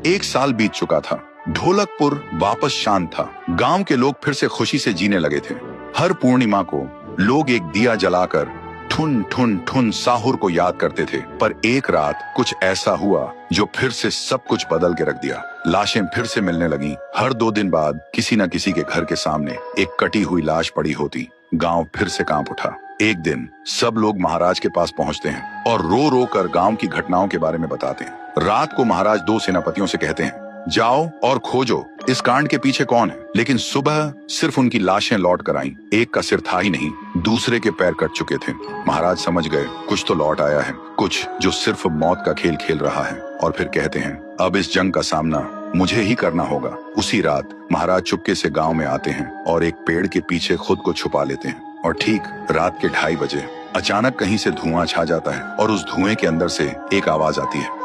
1 साल बीत चुका था। ढोलकपुर वापस शांत था। गांव के लोग फिर से खुशी से जीने लगे थे। हर पूर्णिमा को लोग एक दिया जलाकर ठुन ठुन ठुन साहुर को याद करते थे। पर एक रात कुछ ऐसा हुआ जो फिर से सब कुछ बदल के रख दिया। लाशें फिर से मिलने लगी। हर 2 दिन बाद किसी न किसी के घर के सामने एक कटी हुई लाश पड़ी होती। गांव फिर से कांप उठा। एक दिन सब लोग महाराज के पास पहुंचते हैं और रो रो कर गांव की घटनाओं के बारे में बताते हैं। रात को महाराज 2 सेनापतियों से कहते हैं, जाओ और खोजो इस कांड के पीछे कौन है। लेकिन सुबह सिर्फ उनकी लाशें लौट कर आईं। एक का सिर था ही नहीं, दूसरे के पैर कट चुके थे। महाराज समझ गए कुछ तो लौट आया है, कुछ जो सिर्फ मौत का खेल खेल रहा है। और फिर कहते हैं, अब इस जंग का सामना मुझे ही करना होगा। उसी रात महाराज चुपके से गांव में आते हैं और एक पेड़ के पीछे खुद को छुपा लेते हैं। और ठीक रात के 2:30 बजे अचानक कहीं से धुआं छा जाता है और उस धुएं के अंदर से एक आवाज आती है,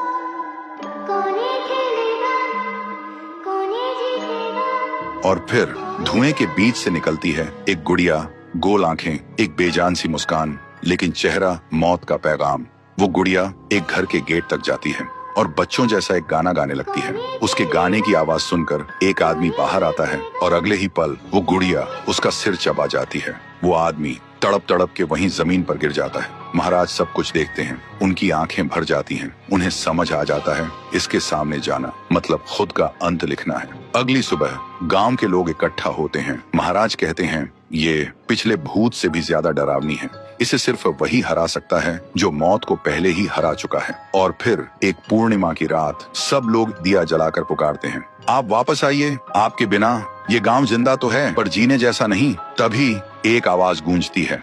और फिर धुएं के बीच से निकलती है एक गुड़िया, गोल आंखें, एक बेजान सी मुस्कान, लेकिन चेहरा मौत का पैगाम। वो गुड़िया एक घर के गेट तक जाती है और बच्चों जैसा एक गाना गाने लगती है। उसके गाने की आवाज सुनकर एक आदमी बाहर आता है और अगले ही पल वो गुड़िया उसका सिर चबा जाती है। वो आदमी तड़प तड़प के वहीं जमीन पर गिर जाता है। महाराज सब कुछ देखते हैं। उनकी आंखें भर जाती हैं। उन्हें समझ आ जाता है इसके सामने जाना मतलब खुद का अंत लिखना है। अगली सुबह गांव के लोग इकट्ठा होते हैं। महाराज कहते हैं, ये पिछले भूत से भी ज्यादा डरावनी है। इसे सिर्फ वही हरा सकता है जो मौत को पहले ही हरा चुका है। और फिर एक पूर्णिमा की रात सब लोग दिया जलाकर पुकारते हैं, आप वापस आइए, आपके बिना ये गांव जिंदा तो है पर जीने जैसा नहीं। तभी एक आवाज गूंजती है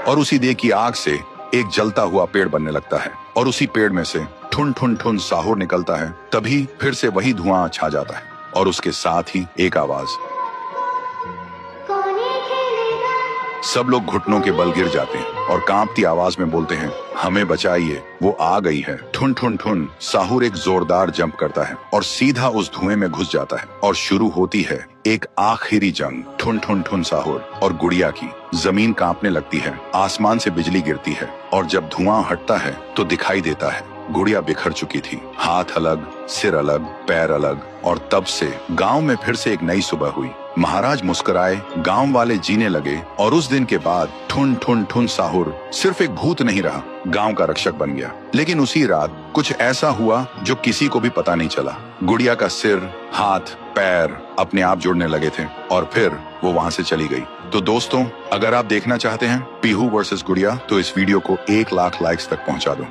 और उसी देह की आग से एक जलता हुआ पेड़ बनने लगता है और उसी पेड़ में से ठुन ठुन ठुन साहुर निकलता है। तभी फिर से वही धुआं छा जाता है और उसके साथ ही एक आवाज। सब लोग घुटनों के बल गिर जाते हैं और कांपती आवाज में बोलते हैं, हमें बचाइए, वो आ गई है। ठुन ठुन ठुन साहुर एक जोरदार जंप करता है और सीधा उस धुएं में घुस जाता है और शुरू होती है एक आखिरी जंग ठुन ठुन ठुन साहुर और गुड़िया की। जमीन कांपने लगती है, आसमान से बिजली गिरती है और जब धुआं हटता है तो दिखाई देता है गुड़िया बिखर चुकी थी। हाथ अलग, सिर अलग, पैर अलग। और तब से गांव में फिर से एक नई सुबह हुई। महाराज मुस्कुराए, गांव वाले जीने लगे और उस दिन के बाद ठुन ठुन ठुन साहुर सिर्फ एक भूत नहीं रहा, गांव का रक्षक बन गया। लेकिन उसी रात कुछ ऐसा हुआ जो किसी को भी पता नहीं चला। गुड़िया का सिर, हाथ, पैर अपने आप जुड़ने लगे थे और फिर वो वहां से चली गई। तो दोस्तों, अगर आप देखना चाहते हैं पीहू वर्सेस गुड़िया तो इस वीडियो को 1 लाख लाइक्स तक पहुंचा दो।